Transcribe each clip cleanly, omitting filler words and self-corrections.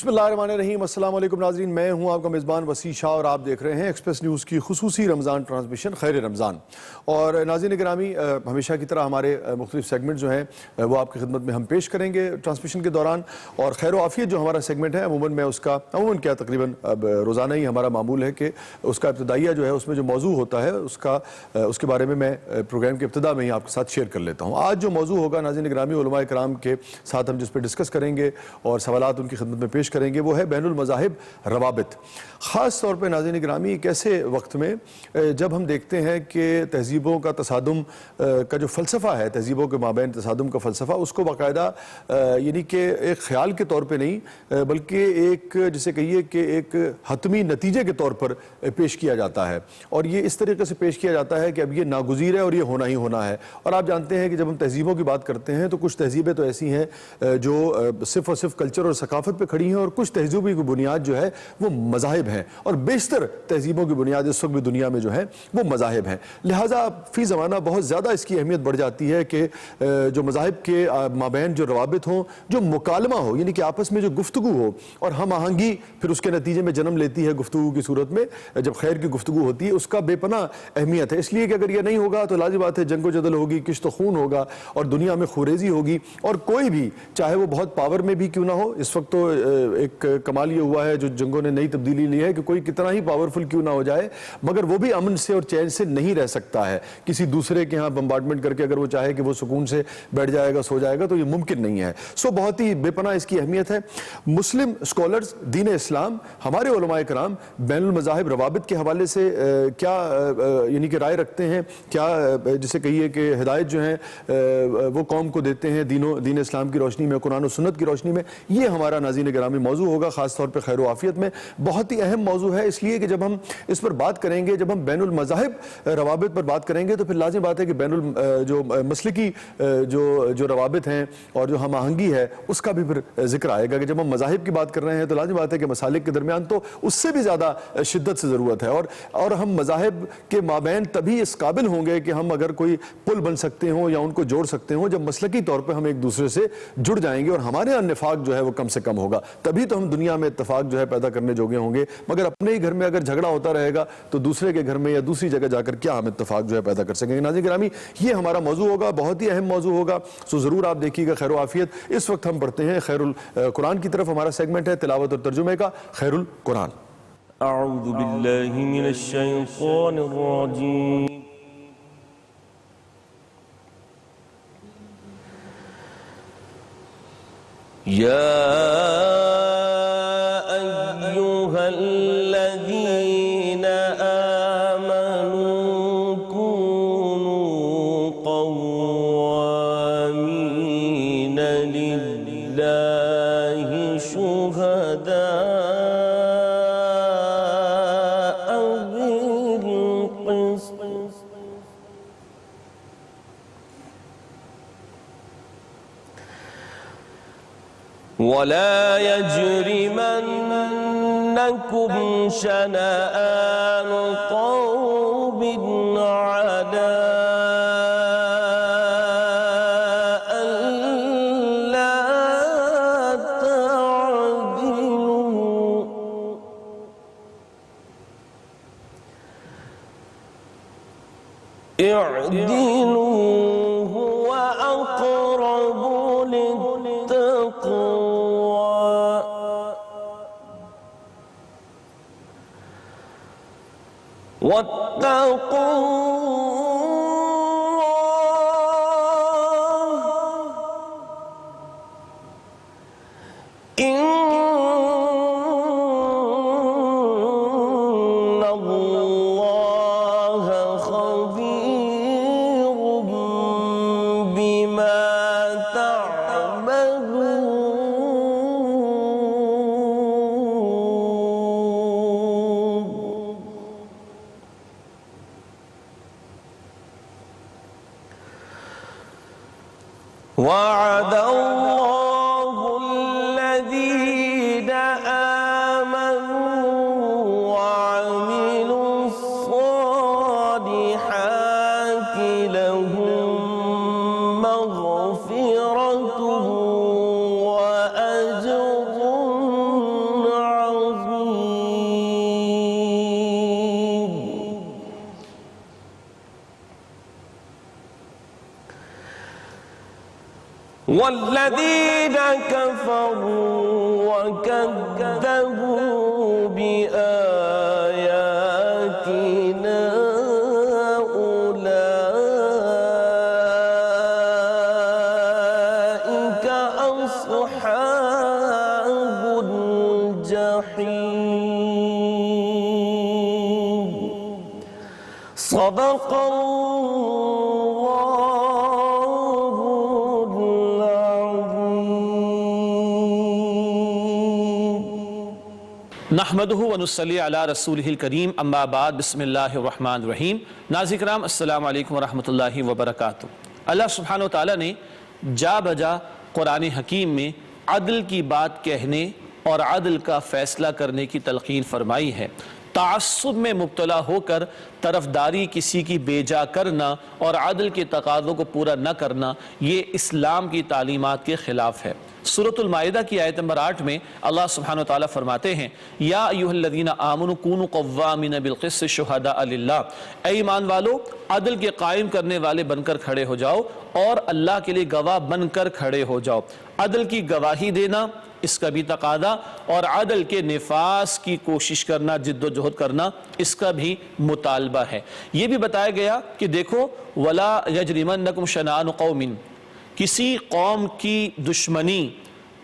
بسم اللہ الرحمن الرحیم۔ السلام علیکم ناظرین، میں ہوں آپ کا میزبان وسیع شاہ اور آپ دیکھ رہے ہیں ایکسپریس نیوز کی خصوصی رمضان ٹرانسمیشن خیر رمضان۔ اور ناظرین گرامی، ہمیشہ کی طرح ہمارے مختلف سیگمنٹ جو ہیں وہ آپ کی خدمت میں ہم پیش کریں گے ٹرانسمیشن کے دوران، اور خیر و عافیت جو ہمارا سیگمنٹ ہے عموماً میں اس کا تقریباً روزانہ ہی ہمارا معمول ہے کہ اس کا ابتدائیہ جو ہے اس میں جو موضوع ہوتا ہے اس کے بارے میں پروگرام کی ابتدا میں ہی آپ کے ساتھ شیئر کر لیتا ہوں۔ آج جو موضوع ہوگا ناظرین گرامی، علماء کرام کے ساتھ ہم جس پہ ڈسکس کریں گے اور سوالات ان کی خدمت میں پیش کریں گے، وہ ہے بین المذاہب روابط۔ خاص طور پہ ناظرین گرامی ایک ایسے وقت میں جب ہم دیکھتے ہیں کہ تہذیبوں کا تصادم کا جو فلسفہ ہے، تہذیبوں کے مابین تصادم کا فلسفہ، اس کو باقاعدہ یعنی کہ ایک خیال کے طور پہ نہیں بلکہ ایک جسے کہیے کہ ایک حتمی نتیجے کے طور پر پیش کیا جاتا ہے، اور یہ اس طریقے سے پیش کیا جاتا ہے کہ اب یہ ناگزیر ہے اور یہ ہونا ہی ہونا ہے۔ اور آپ جانتے ہیں کہ جب ہم تہذیبوں کی بات کرتے ہیں تو کچھ تہذیبیں تو ایسی ہیں جو صرف اور صرف کلچر اور ثقافت پہ کھڑی ہیں، اور کچھ تہذیبوں کی بنیاد جو ہے وہ مذاہب ہیں، اور بیشتر تہذیبوں کی بنیاد اس وقت بھی دنیا میں جو ہے وہ مذاہب ہیں۔ لہٰذا فی زمانہ بہت زیادہ اس کی اہمیت بڑھ جاتی ہے کہ جو مذاہب کے مابین جو روابط ہوں، جو مکالمہ ہو، یعنی کہ آپس میں جو گفتگو ہو اور ہم آہنگی پھر اس کے نتیجے میں جنم لیتی ہے گفتگو کی صورت میں، جب خیر کی گفتگو ہوتی ہے، اس کا بے پناہ اہمیت ہے۔ اس لیے کہ اگر یہ نہیں ہوگا تو لازم بات ہے جنگ و جدل ہوگی، کشت و خون ہوگا، اور دنیا میں خوریزی ہوگی، اور کوئی بھی چاہے وہ بہت پاور میں بھی کیوں نہ ہو۔ اس وقت تو ایک کمال یہ ہوا ہے جو جنگوں نے نئی تبدیلی لی ہے کہ کوئی کتنا ہی پاورفل کیوں نہ ہو جائے مگر وہ بھی امن سے اور چین سے نہیں رہ سکتا ہے۔ کسی دوسرے کے ہاں بمبارڈمنٹ کر کے اگر وہ چاہے کہ وہ سکون سے بیٹھ جائے گا، سو جائے گا، تو یہ ممکن نہیں ہے۔ بہت ہی بے پناہ اس کی اہمیت ہے۔ مسلم اسکالرز، دین اسلام، ہمارے علماء کرام بین المذاہب روابط کے حوالے سے کیا یعنی کہ رائے رکھتے ہیں، کیا جسے کہیے کہ ہدایت جو ہیں وہ قوم کو دیتے ہیں دین اسلام کی روشنی میں، قرآن و سنت کی روشنی میں، یہ ہمارا ناظرین گرامی موضوع ہوگا، خاص طور پہ خیر و عافیت میں۔ بہت ہی اہم موضوع ہے، اس لیے کہ جب ہم اس پر بات کریں گے، جب ہم بین المذاہب روابط پر بات کریں گے تو پھر لازم بات ہے کہ جو مسلکی جو روابط ہیں اور جو ہم آہنگی ہے اس کا بھی پھر ذکر آئے گا کہ جب ہم مذاہب کی بات کر رہے ہیں تو لازم بات ہے کہ مسالک کے درمیان تو اس سے بھی زیادہ شدت سے ضرورت ہے، اور ہم مذاہب کے مابین تبھی اس قابل ہوں گے کہ ہم اگر کوئی پل بن سکتے ہوں یا ان کو جوڑ سکتے ہوں جب مسلکی طور پہ ہم ایک دوسرے سے جڑ جائیں گے اور ہمارے یہاں نفاق جو ہے وہ کم سے کم ہوگا، تبھی تو ہم دنیا میں اتفاق جو ہے پیدا کرنے جوگے ہوں گے۔ مگر اپنے ہی گھر میں اگر جھگڑا ہوتا رہے گا تو دوسرے کے گھر میں یا دوسری جگہ جا کر کیا ہم اتفاق جو ہے پیدا کر سکیں گے؟ ناظرین گرامی، یہ ہمارا موضوع ہوگا، بہت ہی اہم موضوع ہوگا، سو ضرور آپ دیکھیے گا خیر و عافیت۔ اس وقت ہم پڑھتے ہیں خیر القرآن کی طرف، ہمارا سیگمنٹ ہے تلاوت اور ترجمے کا خیر القرآن۔ اعوذ باللہ من الشیطان الرجیم یا ایہا الذین آمنوا کونوا قوامین للہ شہداء بالقسط ولا يجرمنكم شنآن قوم على ألا تعدلوا اعدلوا هو أقرب للتقوى واتقوا الله إن الله خبير بما تعملون وعد الله الذين آمنوا وعملوا الصالحات لهم مغفرة وأجر والذين كفروا وكذبوا بآياتنا أولئك أصحاب الجحيم. صدق نحمدہ ونصلی علی رسولہ الکریم اما بعد بسم اللہ الرحمن الرحیم. ناظرین کرام السلام علیکم ورحمۃ اللہ وبرکاتہ. اللہ سبحانہ وتعالی نے جا بجا قرآن حکیم میں عدل کی بات کہنے اور عدل کا فیصلہ کرنے کی تلقین فرمائی ہے. تعصب میں مبتلا ہو کر طرفداری کسی کی بیجا کرنا اور عدل کے تقاضوں کو پورا نہ کرنا یہ اسلام کی تعلیمات کے خلاف ہے. سورۃ المائدہ کی آیت نمبر 8 میں اللہ سبحانہ وتعالی فرماتے ہیں یا ایھا الذین آمنوا کونوا قوامین بالقسط شہداء للہ. اے ایمان والو عدل کے قائم کرنے والے بن کر کھڑے ہو جاؤ اور اللہ کے لیے گواہ بن کر کھڑے ہو جاؤ. عدل کی گواہی دینا اس کا بھی تقاضا اور عدل کے نفاذ کی کوشش کرنا جد و جہد کرنا اس کا بھی مطالبہ ہے. یہ بھی بتایا گیا کہ دیکھو ولا یجرمنکم شنآن قوم، کسی قوم کی دشمنی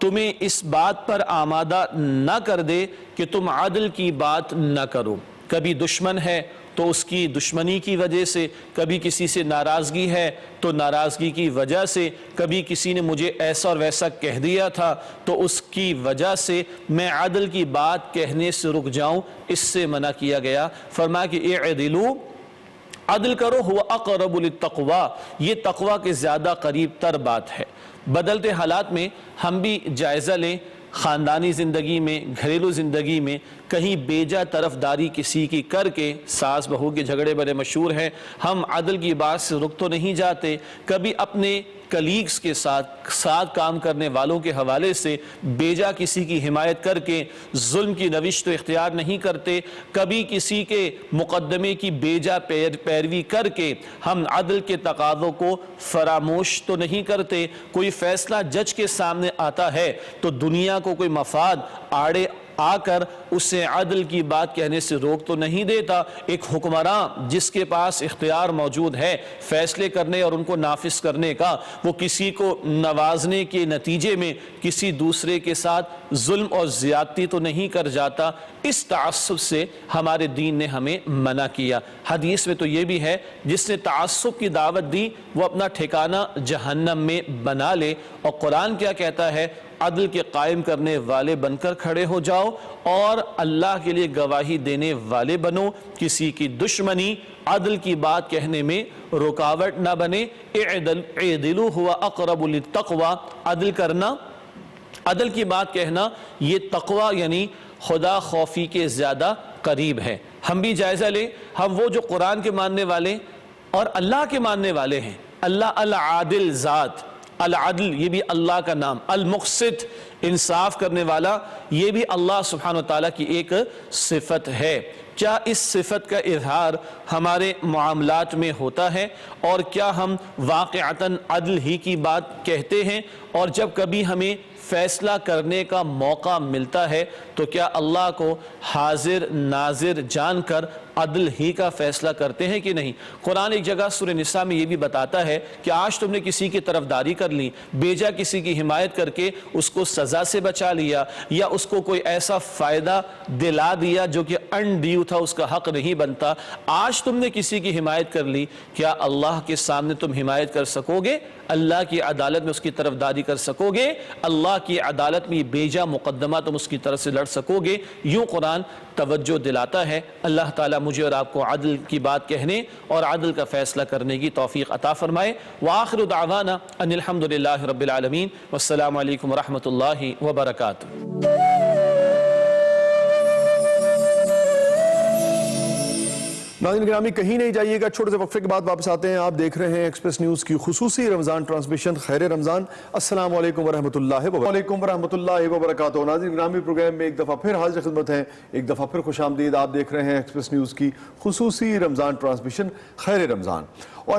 تمہیں اس بات پر آمادہ نہ کر دے کہ تم عدل کی بات نہ کرو. کبھی دشمن ہے تو اس کی دشمنی کی وجہ سے، کبھی کسی سے ناراضگی ہے تو ناراضگی کی وجہ سے، کبھی کسی نے مجھے ایسا اور ویسا کہہ دیا تھا تو اس کی وجہ سے میں عدل کی بات کہنے سے رک جاؤں، اس سے منع کیا گیا. فرمایا کہ اعدلوا، عدل کرو، ہوا اقرب للتقوی، یہ تقوی کے زیادہ قریب تر بات ہے. بدلتے حالات میں ہم بھی جائزہ لیں، خاندانی زندگی میں، گھریلو زندگی میں کہیں بیجا طرفداری کسی کی کر کے، ساس بہو کے جھگڑے بڑے مشہور ہیں، ہم عدل کی بات سے رک تو نہیں جاتے. کبھی اپنے کلیگز کے ساتھ کام کرنے والوں کے حوالے سے بیجا کسی کی حمایت کر کے ظلم کی روش تو اختیار نہیں کرتے. کبھی کسی کے مقدمے کی بیجا پیروی کر کے ہم عدل کے تقاضوں کو فراموش تو نہیں کرتے. کوئی فیصلہ جج کے سامنے آتا ہے تو دنیا کو کوئی مفاد آڑے آ کر اسے عدل کی بات کہنے سے روک تو نہیں دیتا. ایک حکمراں جس کے پاس اختیار موجود ہے فیصلے کرنے اور ان کو نافذ کرنے کا، وہ کسی کو نوازنے کے نتیجے میں کسی دوسرے کے ساتھ ظلم اور زیادتی تو نہیں کر جاتا. اس تعصب سے ہمارے دین نے ہمیں منع کیا. حدیث میں تو یہ بھی ہے جس نے تعصب کی دعوت دی وہ اپنا ٹھکانہ جہنم میں بنا لے. اور قرآن کیا کہتا ہے؟ عدل کے قائم کرنے والے بن کر کھڑے ہو جاؤ اور اللہ کے لیے گواہی دینے والے بنو. کسی کی دشمنی عدل کی بات کہنے میں رکاوٹ نہ بنے. اعدلوا هو اقرب للتقوی، عدل کرنا، عدل کی بات کہنا یہ تقوی یعنی خدا خوفی کے زیادہ قریب ہے. ہم بھی جائزہ لیں، ہم وہ جو قرآن کے ماننے والے اور اللہ کے ماننے والے ہیں. اللہ العادل ذات، العدل یہ بھی اللہ کا نام، المقسط انصاف کرنے والا یہ بھی اللہ سبحانہ وتعالی کی ایک صفت ہے. کیا اس صفت کا اظہار ہمارے معاملات میں ہوتا ہے؟ اور کیا ہم واقعتاً عدل ہی کی بات کہتے ہیں؟ اور جب کبھی ہمیں فیصلہ کرنے کا موقع ملتا ہے تو کیا اللہ کو حاضر ناظر جان کر عدل ہی کا فیصلہ کرتے ہیں کہ نہیں؟ قرآن ایک جگہ سورہ نساء میں یہ بھی بتاتا ہے کہ آج تم نے کسی کی طرفداری کر لی، بیجا کسی کی حمایت کر کے اس کو سزا سے بچا لیا یا اس کو کوئی ایسا فائدہ دلا دیا جو کہ ان ڈیو تھا، اس کا حق نہیں بنتا. آج تم نے کسی کی حمایت کر لی، کیا اللہ کے سامنے تم حمایت کر سکو گے؟ اللہ کی عدالت میں اس کی طرفداری کر سکو گے؟ اللہ کی عدالت میں بیجا مقدمہ تم اس کی طرف سے لڑ سکو گے؟ یوں قرآن توجہ دلاتا ہے. اللہ تعالیٰ مجھے اور آپ کو عدل کی بات کہنے اور عدل کا فیصلہ کرنے کی توفیق عطا فرمائے. وآخر دعوانا ان الحمدللہ رب العالمین والسلام علیکم ورحمۃ اللہ وبرکاتہ. ناظرین گرامی کہیں نہیں جائیے گا، چھوٹے سے وقفے کے بعد واپس آتے ہیں. آپ دیکھ رہے ہیں ایکسپریس نیوز کی خصوصی رمضان ٹرانسمیشن خیر رمضان. السلام علیکم ورحمۃ اللہ وبرکاتہ. ناظرین گرامی پروگرام میں ایک دفعہ پھر حاضر خدمت ہیں، ایک دفعہ پھر خوش آمدید. آپ دیکھ رہے ہیں ایکسپریس نیوز کی خصوصی رمضان ٹرانسمیشن خیر رمضان. اور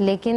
لیکن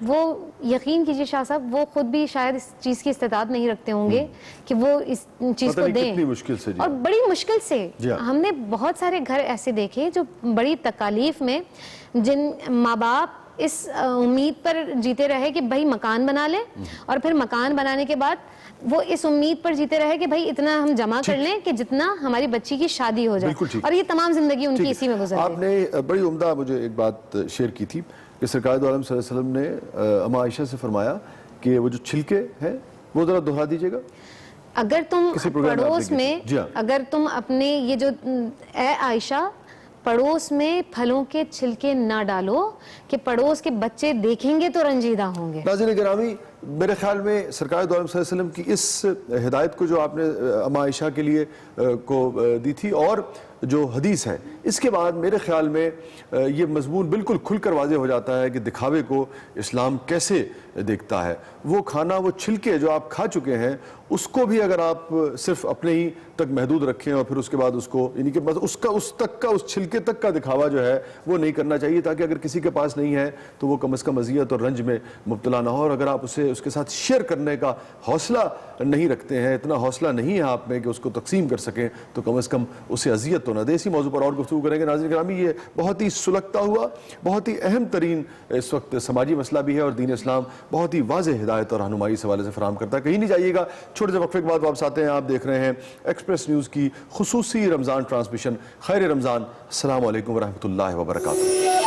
وہ یقین کیجیے شاہ صاحب وہ خود بھی شاید اس چیز کی استطاعت نہیں رکھتے ہوں گے کہ وہ اس چیز پتہ کو نہیں دیں، کتنی مشکل سے جی اور بڑی مشکل سے جی ہاں۔ ہم نے بہت سارے گھر ایسے دیکھے جو بڑی تکالیف میں جن ماں باپ اس امید پر جیتے رہے کہ بھائی مکان بنا لیں، اور پھر مکان بنانے کے بعد وہ اس امید پر جیتے رہے کہ بھائی اتنا ہم جمع کر لیں کہ جتنا ہماری بچی کی شادی ہو جائے، بالکل ٹھیک۔ اور یہ تمام زندگی ان کی ٹھیک اسی میں گزر آپ گئی۔ نے بڑی عمدہ مجھے ایک بات شیئر کی تھی کہ سرکار دو عالم صلی اللہ علیہ وسلم نے اما عائشہ سے فرمایا کہ وہ جو چھلکے ہیں وہ ذرا دہرا دیجیے گا۔ اگر تم کسی پروگرام میں آپ نے پڑوس کی میں تھی۔ جی ہاں۔ اگر تم اپنے یہ جو اے عائشہ پڑوس میں پھلوں کے چھلکے نہ ڈالو کہ پڑوس کے بچے دیکھیں گے تو رنجیدہ ہوں گے۔ ناظرین گرامی، میرے خیال میں سرکار دو عالم صلی اللہ علیہ وسلم کی اس ہدایت کو جو آپ نے اما عائشہ کے لیے کو دی تھی اور جو حدیث ہے، اس کے بعد میرے خیال میں یہ مضمون بالکل کھل کر واضح ہو جاتا ہے کہ دکھاوے کو اسلام کیسے دیکھتا ہے۔ وہ کھانا، وہ چھلکے جو آپ کھا چکے ہیں، اس کو بھی اگر آپ صرف اپنے ہی تک محدود رکھیں اور پھر اس کے بعد اس کو یعنی کہ اس چھلکے تک کا دکھاوا جو ہے وہ نہیں کرنا چاہیے، تاکہ اگر کسی کے پاس نہیں ہے تو وہ کم از کم اذیت اور رنج میں مبتلا نہ ہو، اور اگر آپ اسے اس کے ساتھ شیئر کرنے کا حوصلہ نہیں رکھتے ہیں، اتنا حوصلہ نہیں ہے آپ میں کہ اس کو تقسیم کر سکیں، تو کم از کم اسے اذیت تو نہ دے۔ اسی موضوع پر اور گفتگو کریں گے۔ ناظرین گرامی، یہ بہت ہی سلگتا ہوا، بہت ہی اہم ترین اس وقت سماجی مسئلہ بھی ہے، اور دین اسلام بہت ہی واضح ہدایت اور رہنمائی اس حوالے سے فراہم کرتا ہے۔ کہیں نہیں جائیے گا، چھوٹے سے وقفے کے بعد واپس آتے ہیں۔ آپ دیکھ رہے ہیں ایکسپریس نیوز کی خصوصی رمضان ٹرانسمیشن خیر رمضان۔ السلام علیکم ورحمۃ اللہ وبرکاتہ۔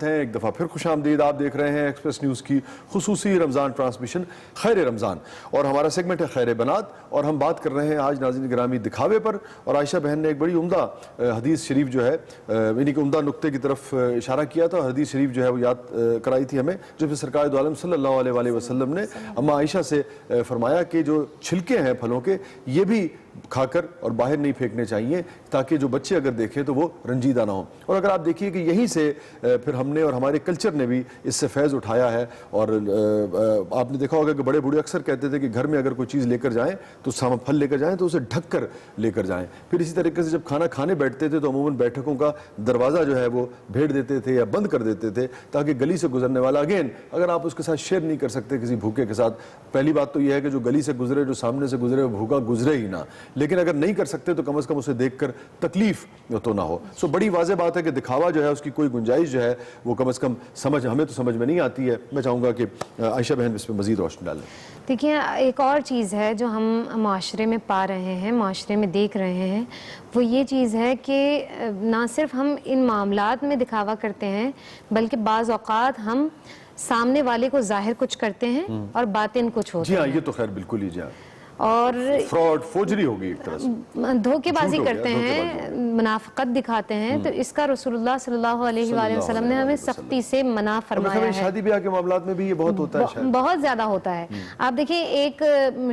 ہیں ایک دفعہ پھر خوش آمدید۔ آپ دیکھ رہے ہیں ایکسپریس نیوز کی خصوصی رمضان ٹرانسمیشن خیر رمضان، اور ہمارا سیگمنٹ ہے خیر بنات، اور ہم بات کر رہے ہیں آج ناظرین گرامی دکھاوے پر، اور عائشہ بہن نے ایک بڑی عمدہ حدیث شریف جو ہے یعنی کہ عمدہ نقطے کی طرف اشارہ کیا تھا، اور حدیث شریف جو ہے وہ یاد کرائی تھی ہمیں، جب کہ سرکار دو عالم صلی اللہ علیہ وآلہ وسلم نے اما عائشہ سے فرمایا کہ جو چھلکے ہیں پھلوں کے، یہ بھی کھا کر اور باہر نہیں پھینکنے چاہیے، تاکہ جو بچے اگر دیکھیں تو وہ رنجیدہ نہ ہوں۔ اور اگر آپ دیکھیے کہ یہیں سے پھر ہم نے اور ہمارے کلچر نے بھی اس سے فیض اٹھایا ہے، اور آپ نے دیکھا ہوگا کہ بڑے بوڑھے اکثر کہتے تھے کہ گھر میں اگر کوئی چیز لے کر جائیں تو پھل لے کر جائیں تو اسے ڈھک کر لے کر جائیں۔ پھر اسی طریقے سے جب کھانا کھانے بیٹھتے تھے تو عموماً بیٹھکوں کا دروازہ جو ہے وہ بھیڑ دیتے تھے یا بند کر دیتے تھے، تاکہ گلی سے گزرنے والا اگین اگر آپ اس کے ساتھ شیئر نہیں کر سکتے کسی بھوکے کے ساتھ، پہلی بات تو یہ ہے کہ جو گلی سے گزرے، جو سامنے سے گزرے، وہ بھوکا گزرے ہی نہ، لیکن اگر نہیں کر سکتے تو کم از کم اسے دیکھ کر تکلیف تو نہ ہو۔ سو بڑی واضح بات ہے کہ دکھاوا جو ہے اس کی کوئی گنجائش جو ہے وہ کم از کم ہمیں تو سمجھ میں نہیں آتی ہے۔ میں چاہوں گا کہ عائشہ بہن اس پہ مزید روشنی ڈالیں۔ دیکھیں، ایک اور چیز ہے جو ہم معاشرے میں پا رہے ہیں، معاشرے میں دیکھ رہے ہیں، وہ یہ چیز ہے کہ نہ صرف ہم ان معاملات میں دکھاوا کرتے ہیں، بلکہ بعض اوقات ہم سامنے والے کو ظاہر کچھ کرتے ہیں اور باطن کچھ ہوتا جی ہاں، ہے، یہ تو خیر بالکل ہی جی ہاں، اور فراڈ فوجری ہوگی ایک طرح سے، دھوکے بازی جھوٹ ہو گیا، کرتے دھوکے ہیں، بازی منافقت دکھاتے ہیں، تو اس کا رسول اللہ صلی اللہ علیہ وآلہ وسلم نے ہمیں سختی سے منع فرمایا ہے۔ شادی بیاہ کے معاملات میں بھی یہ بہت ہوتا ہے شاید۔ بہت زیادہ ہوتا ہے۔ آپ دیکھیں، ایک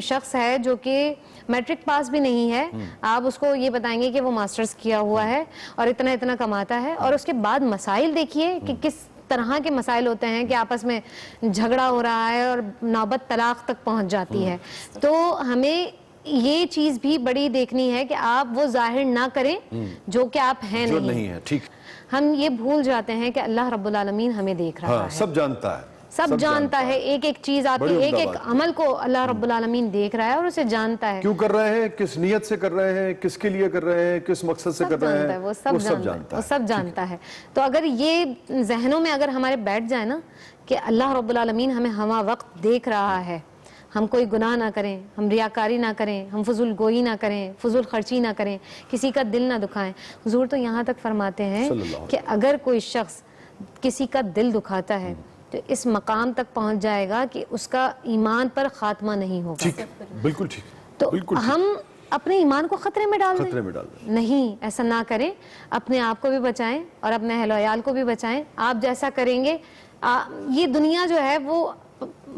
شخص ہے جو کہ میٹرک پاس بھی نہیں ہے، آپ اس کو یہ بتائیں گے کہ وہ ماسٹرز کیا ہوا ہے اور اتنا اتنا کماتا ہے، اور اس کے بعد مسائل دیکھیے کہ کس طرح کے مسائل ہوتے ہیں کہ آپس میں جھگڑا ہو رہا ہے اور نوبت طلاق تک پہنچ جاتی ہے۔ تو ہمیں یہ چیز بھی بڑی دیکھنی ہے کہ آپ وہ ظاہر نہ کریں جو کہ آپ ہیں جو نہیں۔ نہیں ہے، ٹھیک۔ ہم یہ بھول جاتے ہیں کہ اللہ رب العالمین ہمیں دیکھ رہا ہاں، ہے، سب جانتا ہے، سب جانتا ہے، ایک ایک چیز آپ بڑی کی ایک عمدہ ایک بات ہے۔ عمل کو اللہ رب العالمین دیکھ رہا ہے اور اسے جانتا ہے۔ کیوں کر رہے ہیں، کس نیت سے کر رہے ہیں، کس کے لیے کر رہے ہیں، کس مقصد سے کر رہے ہیں، وہ سب جانتا ہے۔ تو اگر یہ ذہنوں میں اگر ہمارے بیٹھ جائے نا کہ اللہ رب العالمین ہمیں ہمہ وقت دیکھ رہا ہے، ہم کوئی گناہ نہ کریں، ہم ریاکاری نہ کریں، ہم فضول گوئی نہ کریں، فضول خرچی نہ کریں، کسی کا دل نہ دکھائیں۔ حضور تو یہاں تک فرماتے ہیں کہ اگر کوئی شخص کسی کا دل دکھاتا ہے تو اس مقام تک پہنچ جائے گا کہ اس کا ایمان پر خاتمہ نہیں ہوگا۔ ٹھیک، بالکل ٹھیک، تو ہم اپنے ایمان کو خطرے میں ڈال خطرے میں ڈال دیں، نہیں، ایسا نہ کریں، اپنے آپ کو بھی بچائیں اور اپنے اہل و عیال کو بھی بچائیں۔ آپ جیسا کریں گے، یہ دنیا جو ہے وہ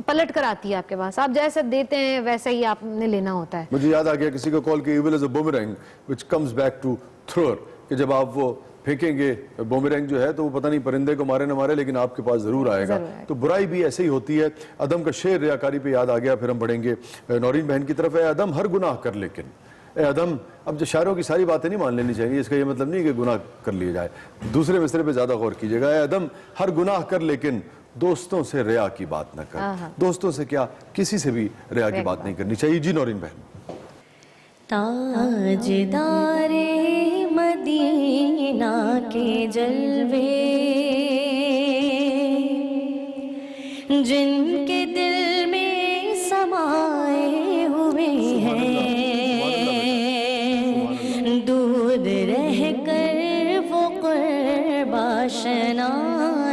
پلٹ کر آتی ہے آپ کے پاس، آپ جیسا دیتے ہیں ویسا ہی آپ نے لینا ہوتا ہے۔ مجھے یاد آ گیا کسی کا کال کہ evil is a boomerang which comes back to thrower، کہ جب آپ وہ پھینکیں گے بومرینگ جو ہے تو وہ پتہ نہیں پرندے کو مارے نہ مارے لیکن آپ کے پاس ضرور آئے گا۔ تو برائی بھی ایسے ہی ہوتی ہے۔ ادم کا شعر ریاکاری پہ یاد آ گیا، پھر ہم بڑھیں گے نورین بہن کی طرف۔ ہے ادم ہر گناہ کر لیکن اے ادم. اب جو شاعروں کی ساری باتیں نہیں مان لینی چاہیے، اس کا یہ مطلب نہیں کہ گناہ کر لیے جائے. دوسرے مصرے پہ زیادہ غور کیجیے گا. اے ادم ہر گناہ کر لیکن دوستوں سے ریا کی بات نہ کر. دوستوں سے کیا، کسی سے بھی ریا کی بات نہیں کرنی چاہیے. جی نورین بہن. تاجدار مدینہ کے جلوے جن کے دل میں سمائے ہوئے ہیں، دور رہ کر وہ قرب آشنا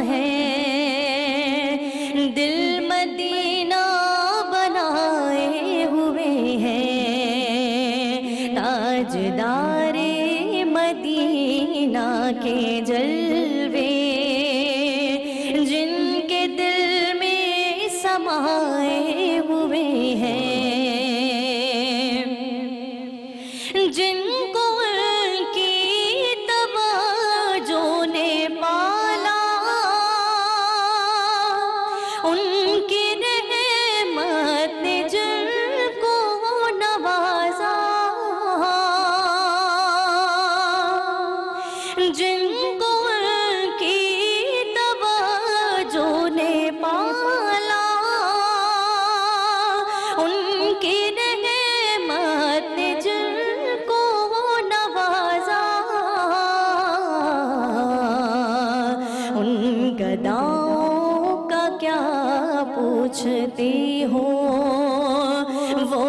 ہے، دل مدینہ بنائے ہوئے ہیں، تاجدار مدینہ کے جلوے جن کے دل میں سمائے ہوئے ہیں، جن کو ان کی توجہ نے پالا، ان کی رحمت نے جن کو نوازا، جن کو ان کی توجہ نے پالا، ان کی رحمت نے جن کو نوازا، ان گداؤں کا کیا پوچھتی ہو، وہ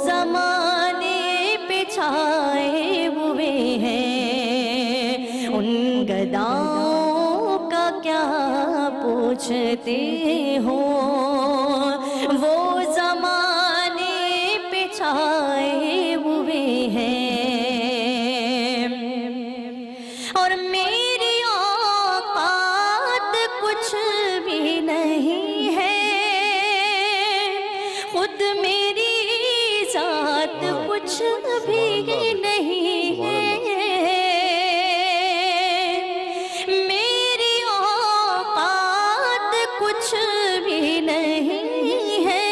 زمانے پہ چھائے ہوئے ہیں، ان گداؤں کا کیا پوچھتے ہو، وہ زمانے پہ چھائے ہوئے ہیں، اور میری اوقات کچھ بھی نہیں ہے، خود میری ذات کچھ بھی نہیں ہے، میری اوقات کچھ بھی نہیں ہے،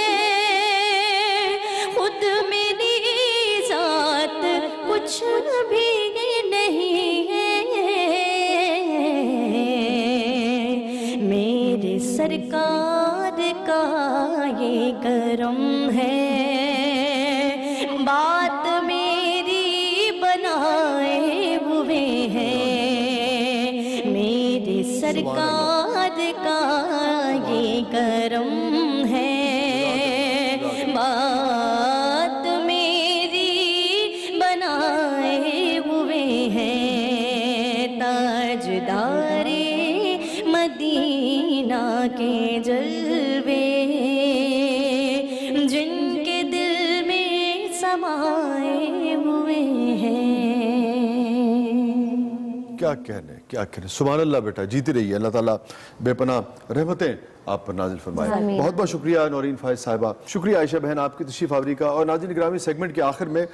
خود میری ذات کچھ بھی نہیں ہے، میرے سرکار کا یہ کرم ہے، بات میری بنائے ہوئے ہیں، میرے سرکار کا یہ کرم ہے، بات میری بنائے ہوئے ہیں، تاجدار مدینہ کے جلوے جن کے دل میں سمائے ہوئے ہیں. کیا کہنے، کیا کہنے. سبحان اللہ بیٹا، جیتی رہیے. اللہ تعالیٰ بے پناہ رحمتیں آپ پر نازل فرمائے. بہت بہت شکریہ نورین فائز صاحبہ، شکریہ عائشہ بہن آپ کی تشریف آوری کا. اور ناظرین گرامی، سیگمنٹ کے آخر میں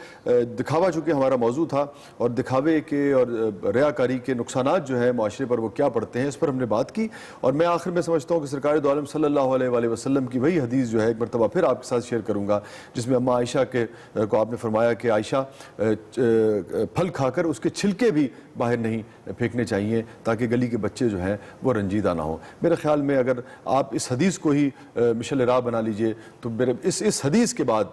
دکھاوا چونکہ ہمارا موضوع تھا، اور دکھاوے کے اور ریاکاری کے نقصانات جو ہیں معاشرے پر وہ کیا پڑتے ہیں، اس پر ہم نے بات کی. اور میں آخر میں سمجھتا ہوں کہ سرکار دو عالم صلی اللہ علیہ وآلہ وسلم کی وہی حدیث جو ہے ایک مرتبہ پھر آپ کے ساتھ شیئر کروں گا، جس میں اماں عائشہ کو آپ نے فرمایا کہ عائشہ پھل کھا کر اس کے چھلکے بھی باہر نہیں پھینکنے چاہیے تاکہ گلی کے بچے جو ہیں وہ رنجیدہ نہ ہوں. میرے خیال میں اگر آپ اس حدیث کو ہی مشعل راہ بنا لیجئے تو اس حدیث کے بعد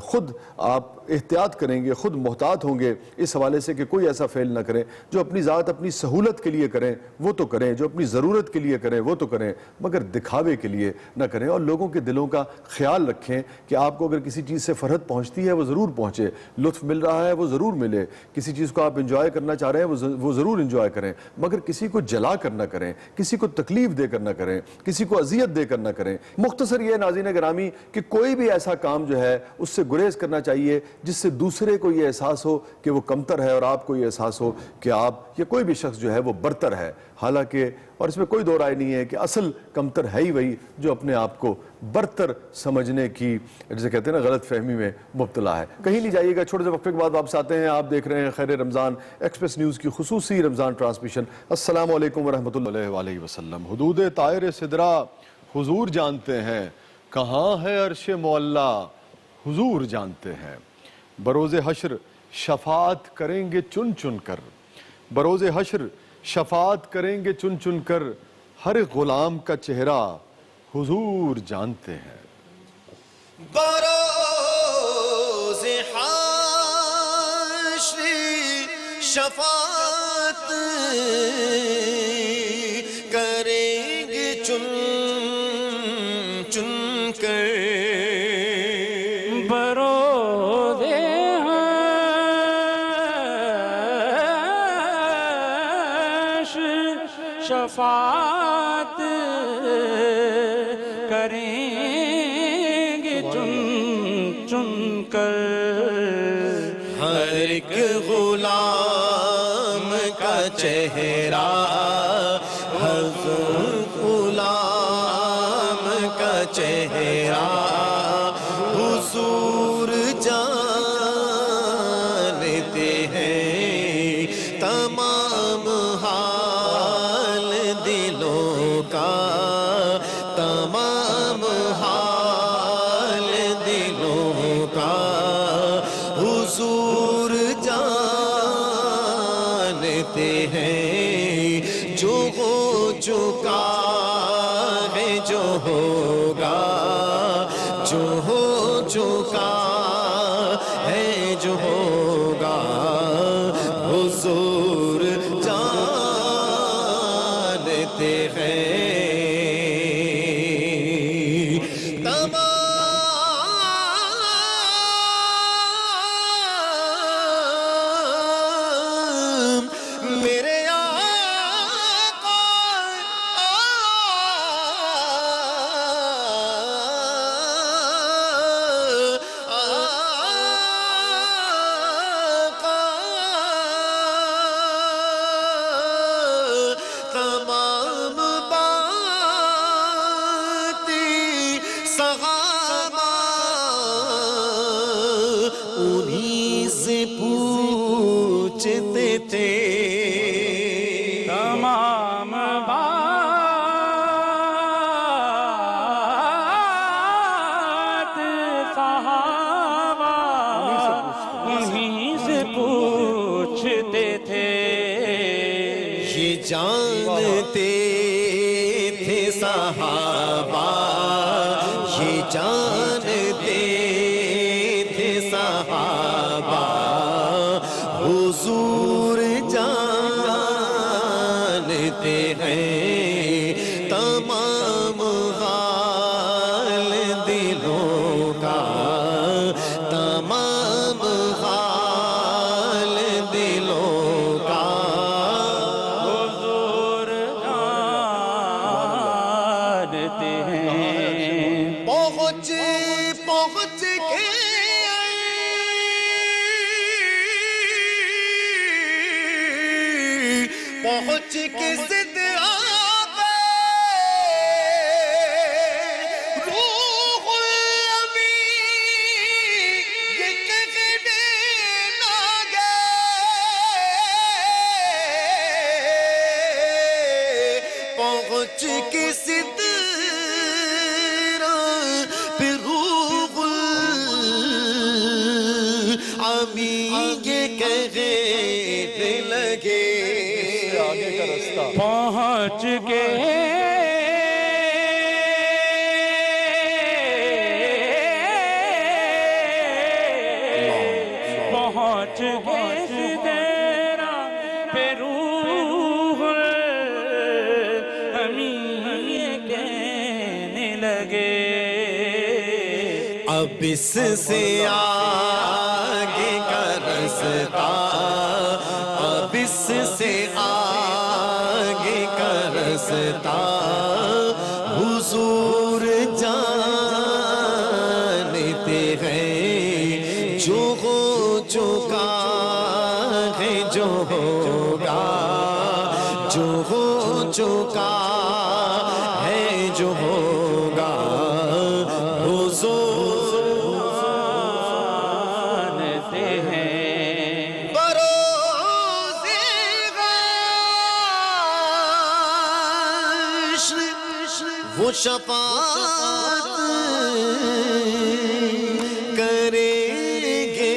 خود آپ احتیاط کریں گے، خود محتاط ہوں گے اس حوالے سے کہ کوئی ایسا فعل نہ کریں جو اپنی ذات اپنی سہولت کے لیے کریں وہ تو کریں، جو اپنی ضرورت کے لیے کریں وہ تو کریں، مگر دکھاوے کے لیے نہ کریں. اور لوگوں کے دلوں کا خیال رکھیں کہ آپ کو اگر کسی چیز سے فرحت پہنچتی ہے وہ ضرور پہنچے، لطف مل رہا ہے وہ ضرور ملے، کسی چیز کو آپ انجوائے کرنا چاہ رہے ہیں وہ ضرور انجوائے کریں، مگر کسی کو جلا کر نہ کریں، کسی کو تکلیف دے کر نہ کریں، کسی کو اذیت دے کر نہ کریں. مختصر یہ ناظرین گرامی کہ کوئی بھی ایسا کام جو ہے اس سے گریز کرنا چاہیے جس سے دوسرے کو یہ احساس ہو کہ وہ کمتر ہے اور آپ کو یہ احساس ہو کہ آپ یا کوئی بھی شخص جو ہے وہ برتر ہے. حالانکہ اور اس میں کوئی دو رائے نہیں ہے کہ اصل کمتر ہے ہی وہی جو اپنے آپ کو برتر سمجھنے کی جسے کہتے ہیں نا غلط فہمی میں مبتلا ہے. کہیں نہیں جائیے گا، چھوٹے سے وقفے کے بعد واپس آتے ہیں. آپ دیکھ رہے ہیں خیر رمضان ایکسپریس نیوز کی خصوصی رمضان ٹرانسمیشن. السلام علیکم ورحمۃ اللہ علیہ وسلم. حدود طائر سدرہ حضور جانتے ہیں، کہاں ہے عرش معلا حضور جانتے ہیں. بروز حشر شفاعت کریں گے چن چن کر، بروز حشر شفاعت کریں گے چن چن کر، ہر غلام کا چہرہ حضور جانتے ہیں۔ بروز حشر شفاعت کریں گے چن چن کر، بروز حشر شفاعت کریں گے چن چن کر، ہر ایک غلام کا چہرہ، حضور غلام کا چہرہ حضور جانتے ہیں، تمام حال دلوں کا، تمام حال دلوں کا حضور جانتے ہیں، جو ہو چکا ہے جو ہوگا، جو ہو چکا ہے جو ہوگا، حضور جانتے ہیں۔ میرے آقا تمام باتیں صحابہ انہیں سے پوچھتے تھے، تمام بات صحابہ انہیں سے پوچھتے تھے، یہ جانتے تھے صحابہ، یہ جانتے تھے صحابہ، حضور جانتے ہیں، تمام حال دلوں کا، تمام حال دلوں کا، حضور جانتے ہیں۔ پہنچ کے ضد آگئے، روح الامین یہ کہنے لگے، پہنچ کے ضد پہ روح الامین یہ کہنے لگے، پہنچ کے پہنچ گئے تیرا پہ روح الامین یہ کہنے لگے، اب اس سے آگے کا رستہ، اب اس سے آگے کا رستہ حضور جانتے ہیں، جو ہو چکا ہے جو ہوگا، جو ہو چکا ہے جو ہوگا، حضور جانتے ہیں۔ بروز حشر وہ شفاعت کریں گے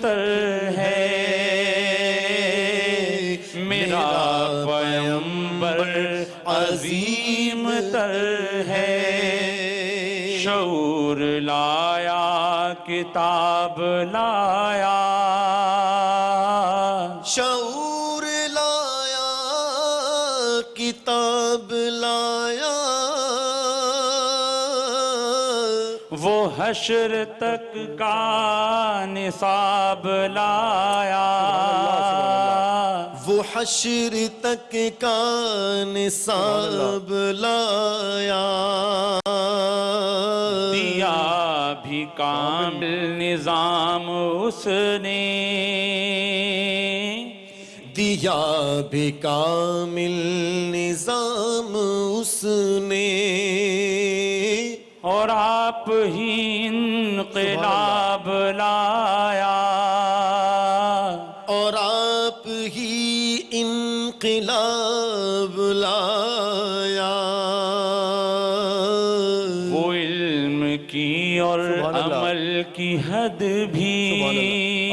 تر ہے میرا پیغمبر عظیم تر ہے شعور لایا کتاب لایا شعور لایا کتاب لایا وہ حشر تک کا نصاب لایا وہ حشر تک کا نصاب لایا دیا بھی کامل نظام اس نے دیا بھی کامل نظام اس نے اور آپ ہی انقلاب لایا اور آپ ہی انقلاب لایا وہ علم کی اور عمل کی حد بھی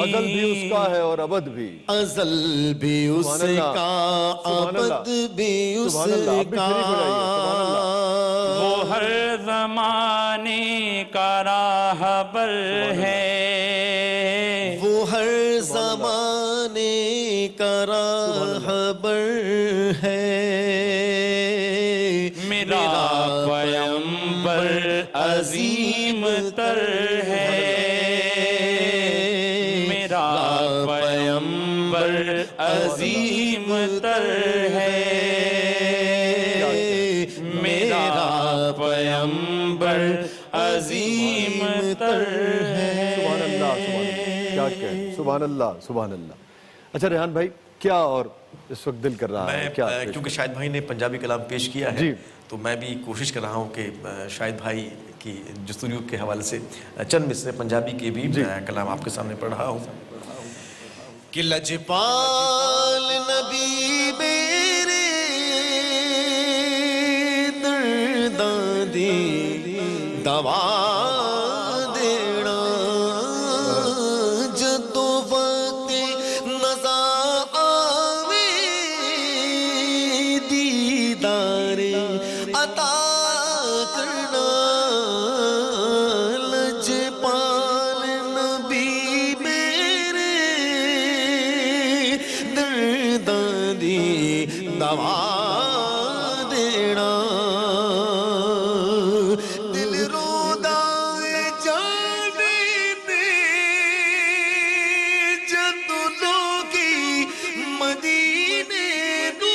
ازل بھی اس کا ہے اور ابد بھی ازل بھی اس کا ابد بھی اس کا وہ ہر زمانے کا راہبر ہے وہ ہر زمانے کا راہبر ہے میرا پیغمبر عظیم تر ہے میرا پیغمبر عظیم تر ہے میرا پیغمبر عظیم تر ہے سبحان اللہ کیا کہیں سبحان اللہ سبحان اللہ اچھا ریحان بھائی کیا اور اس وقت دل کر رہا ہے کیا کیونکہ شاہد بھائی نے پنجابی کلام پیش کیا ہے جی تو میں بھی کوشش کر رہا ہوں کہ شاہد بھائی کی جستجو کے حوالے سے چند مصرے پنجابی کے بھی کلام آپ کے سامنے پڑھ رہا ہوں کہ لجپال نبی میرے درداں دی دوا دینا جدو وقت نظر آوے دیدار عطا کرنا لجپال نبی میرے درداں دی دوا دینا دل روندا جانے دے جد لوگی مدینے نو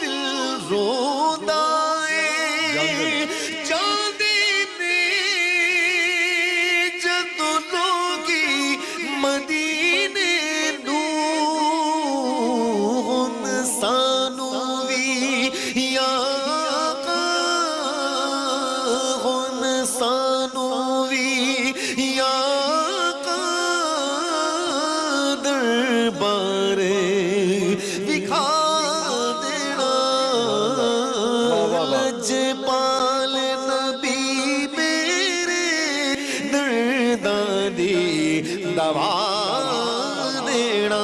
دل روندا جانے دے جد لوگی مدینے نو ہن سانو وی یا ہن سانو وی یا دربار دکھا دینا لجپال نبی میرے درداں دی دوا دینا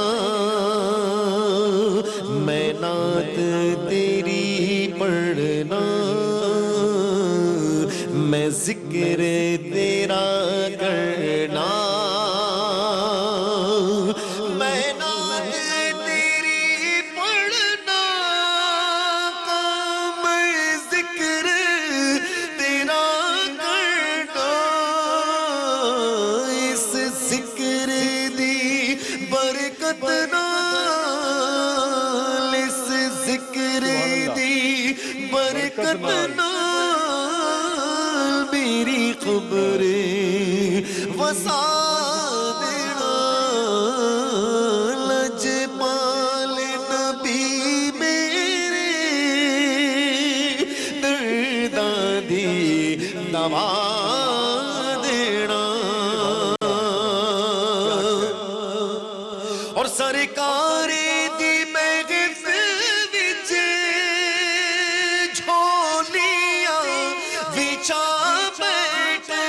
میں نعت تیری پڑھنا میں ذکر تیرا کرنا میں نعت تیری پڑھنا میں ذکر تیرا کرنا اس ذکر دی برکت نال اس ذکر دی برکت نال میری قبر وسا دینا لجپال نبی میرے درداں دی دوا دینا اور سرکار دی محفل وچ جھولیاں وچا بیٹھے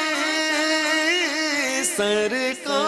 سرکار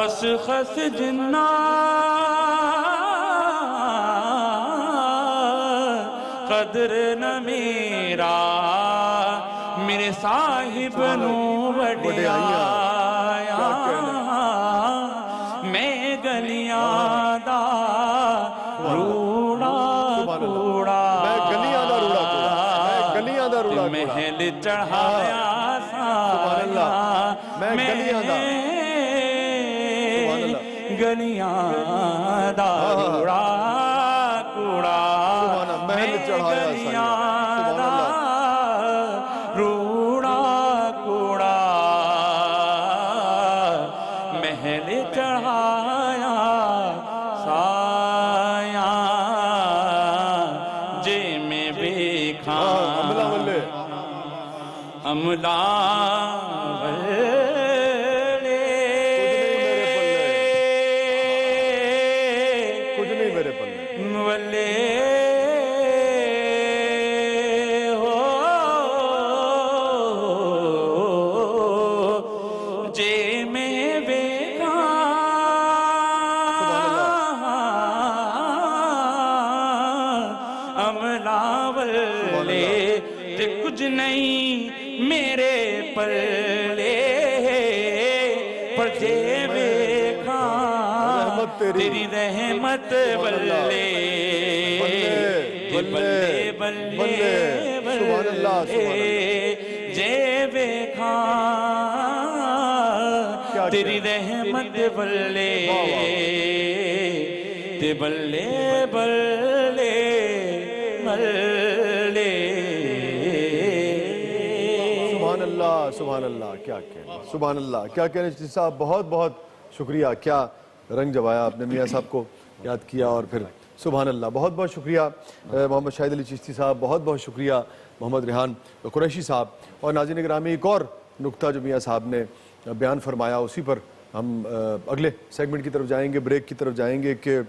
خس خس جنا قدر نہ میرا میرے صاحب نو وڈیایا میں گلیاں دا روڑا کوڑا محل چڑھایا سایا میں گلیاں دا روڑا کوڑا محل چڑھایا روڑا کوڑا محل چڑھایا سایا جے میں بیکھاں عملہ کچھ نہیں میرے پلے پر جے ویکھاں تیری رحمت بلے بلے بلے بلے جے ویکھاں تیری رحمت بلے تے بلے بلے بلے سبحان اللہ کیا کہنا سبحان اللہ کیا کہنا چشتی صاحب بہت بہت شکریہ کیا رنگ جمایا آپ نے میاں صاحب کو یاد کیا اور پھر سبحان اللہ بہت بہت شکریہ محمد شاہد علی چشتی صاحب بہت بہت شکریہ محمد ریحان قریشی صاحب اور ناظرین گرامی ایک اور نکتہ جو میاں صاحب نے بیان فرمایا اسی پر ہم اگلے سیگمنٹ کی طرف جائیں گے بریک کی طرف جائیں گے کہ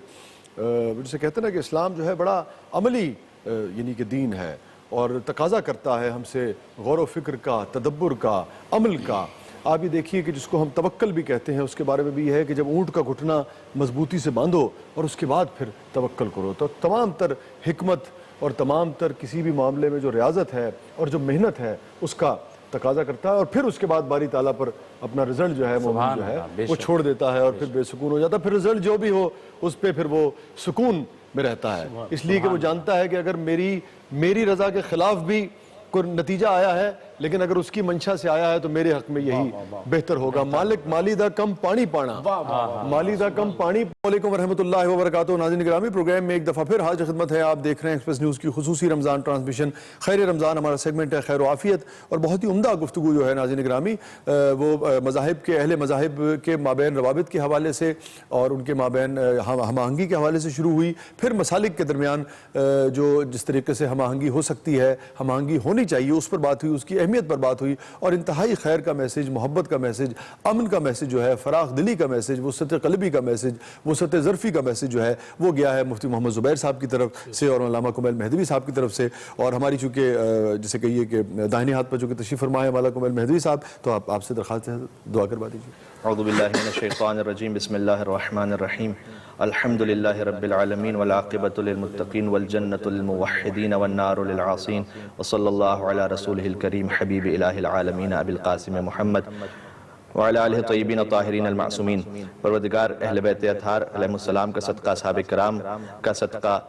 جسے کہتے ہیں نا کہ اسلام جو ہے بڑا عملی یعنی کہ دین ہے اور تقاضا کرتا ہے ہم سے غور و فکر کا تدبر کا عمل کا آپ یہ دیکھیے کہ جس کو ہم توکل بھی کہتے ہیں اس کے بارے میں بھی یہ ہے کہ جب اونٹ کا گھٹنا مضبوطی سے باندھو اور اس کے بعد پھر توکل کرو تو تمام تر حکمت اور تمام تر کسی بھی معاملے میں جو ریاضت ہے اور جو محنت ہے اس کا تقاضا کرتا ہے اور پھر اس کے بعد باری تعالیٰ پر اپنا رزلٹ جو ہے مومن جو ہے وہ چھوڑ دیتا ہے اور پھر بے سکون ہو جاتا ہے پھر رزلٹ جو بھی ہو اس پہ پھر وہ سکون میں رہتا ہے اس لیے کہ وہ جانتا ہے کہ اگر میری رضا کے خلاف بھی کوئی نتیجہ آیا ہے لیکن اگر اس کی منشا سے آیا ہے تو میرے حق میں یہی بہتر ہوگا مالی دا کم پانی پانا مالی دا کم پانی علیکم ورحمۃ اللہ وبرکاتہ ناظرین گرامی پروگرام میں ایک دفعہ پھر حاضر خدمت ہے آپ دیکھ رہے ہیں ایکسپریس نیوز کی خصوصی رمضان ٹرانسمیشن خیر رمضان ہمارا سیگمنٹ ہے خیر و عافیت اور بہت ہی عمدہ گفتگو جو ہے ناظرین گرامی وہ مذاہب کے اہل مذاہب کے مابین روابط کے حوالے سے اور ان کے مابین ہم آہنگی کے حوالے سے شروع ہوئی پھر مسالک کے درمیان جو جس طریقے سے ہم آہنگی ہو سکتی ہے ہم آہنگی ہونی چاہیے اس پر بات ہوئی اس کی اہمیت پر بات ہوئی اور انتہائی خیر کا میسیج محبت کا میسیج امن کا میسیج جو ہے فراخ دلی کا میسیج وسعت قلبی کا میسیج وسعت ظرفی کا میسیج جو ہے وہ گیا ہے مفتی محمد زبیر صاحب کی طرف سے اور علامہ کمیل مہدوی صاحب کی طرف سے اور ہماری چونکہ جسے کہیے کہ داہنے ہاتھ پر چونکہ تشریف فرما ہے مولانا کمیل مہدوی صاحب تو آپ سے درخواست ہے دعا کروا دیجیے اعوذ باللہ من الشیطان الرجیم بسم اللہ الرحمن الرحیم الحمد للہ رب العالمین والعاقبۃ للمتقین والجنۃ للموحدین والنار للعاصین وصلی اللہ علی رسولہ الکریم حبیب الہ العالمین ابی القاسم محمد وعلی آلہ طیبین طاہرین المعصومین پروردگار اہل بیت اطہار علیہ السلام کا صدقہ صحابہ کرام کا صدقہ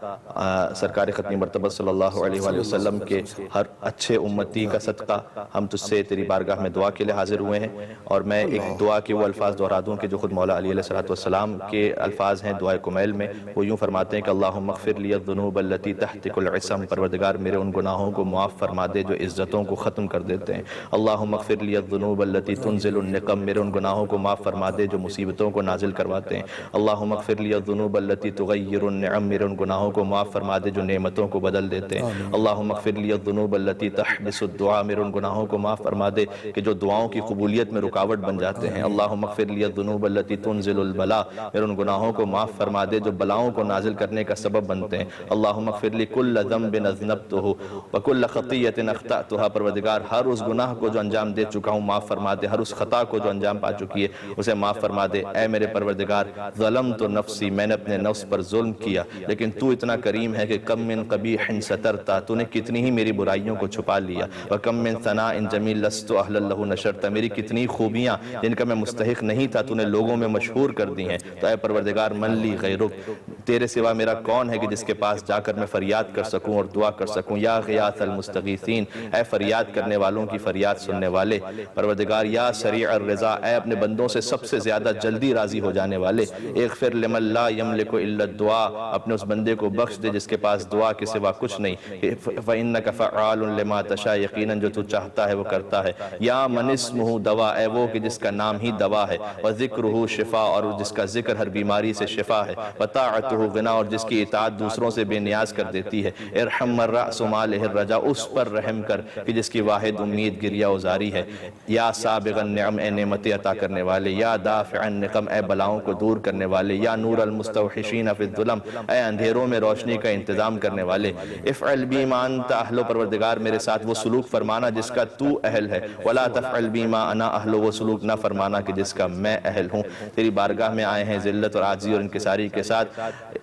سرکار ختمی مرتبہ صلی اللہ علیہ وآلہ وسلم کے ہر اچھے امتی کا صدقہ ہم تجھ سے تیری بارگاہ میں دعا کے لیے حاضر ہوئے ہیں اور میں ایک دعا کے وہ الفاظ دہرا دوں کہ جو خود مولا علی علیہ السلام کے الفاظ ہیں دعائے کمیل میں وہ یوں فرماتے ہیں کہ اللہم اغفر لی الذنوب التي تحتک العصم پروردگار میرے ان گناہوں کو معاف فرما دے جو عزتوں کو ختم کر دیتے ہیں اللہم اغفر لی الذنوب التي تنزل النقم میرے ان گناہوں کو معاف فرما دے جو مصیبتوں کو نازل کرواتے ہیں اللہم اغفر لی الذنوب التي تغیر النعم میرے ان گناہوں کو معاف فرما دے جو نعمتوں کو بدل دیتے ہیں اللہم اغفر لی الذنوب التي تحبس الدعاء میرے ان گناہوں کو معاف فرما دے کہ جو دعاؤں کی قبولیت میں رکاوٹ بن جاتے ہیں اللہم اغفر لی الذنوب التي تنزل البلاء میرے ان گناہوں کو معاف فرما دے جو بلاؤں کو نازل کرنے کا سبب بنتے ہیں اللہم اغفر لی کل ذنب اذنبتہ وکل خطیۃ اخطأتها پروردگار ہر اس گناہ کو جو انجام دے چکا ہوں معاف فرما دے ہر اس خطا کو جو انجام پا چکی ہے اسے معاف فرما دے۔ اے میرے پروردگار ظلمت نفسی، میں نے اپنے نفس پر ظلم کیا، لیکن تو اتنا کریم ہے کہ کم من قبیح سترتا، تو نے کتنی ہی میری برائیوں کو چھپا لیا، وکم من ثناء جمیل لست اہلا لہ نشرتا، میری کتنی خوبیاں جن کا میں مستحق نہیں تھا تو نے لوگوں میں مشہور کر دی ہیں۔ تو اے پروردگار من لی غیرک، تیرے سوا میرا کون ہے کہ جس کے پاس جا کر میں فریاد کر سکوں اور دعا کر سکوں۔ یا غیاث المستغیثین، اے فریاد کرنے والوں کی فریاد سننے والے۔ پروردگار یا سریع الرضا، اے اپنے بندوں سے سب سے زیادہ جلدی راضی ہو جانے والے۔ اغفر لمن لا یملک الا الدعاء، اپنے اس بندے کو بخش دے جس کے پاس دعا کے سوا کچھ نہیں۔ فإنک فعال لما تشاء، یقیناً جو تو چاہتا ہے وہ کرتا ہے۔ یا من اسمہ دوا، اے وہ کہ جس کا نام ہی دوا ہے، وذکرہ شفا، اور جس کا ذکر ہر بیماری سے شفا ہے، وطاعتہ غنا، اور جس کی اطاعت دوسروں سے بے نیاز کر دیتی ہے۔ ارحم من رأس مالہ الرجا، اس پر رحم کر کہ جس کی واحد امید گریہ ازاری ہے۔ یا سابغ النعم، اے نعمتیں عطا کرنے والے۔ یا دافع النقم، اے بلاؤں کو دور کرنے والے۔ یا نور المستوحشین فی الظلم، اے اندھیروں میں روشنی کا انتظام کرنے والے۔ افعل بی ما انت اہل، پروردگار میرے ساتھ وہ سلوک فرمانا جس کا تو اہل ہے، ولا تفعل بی ما انا اہل، وہ سلوک نہ فرمانا کہ جس کا میں اہل ہوں۔ تیری بارگاہ میں آئے ہیں ذلت اور عاجزی اور انکساری کے ساتھ۔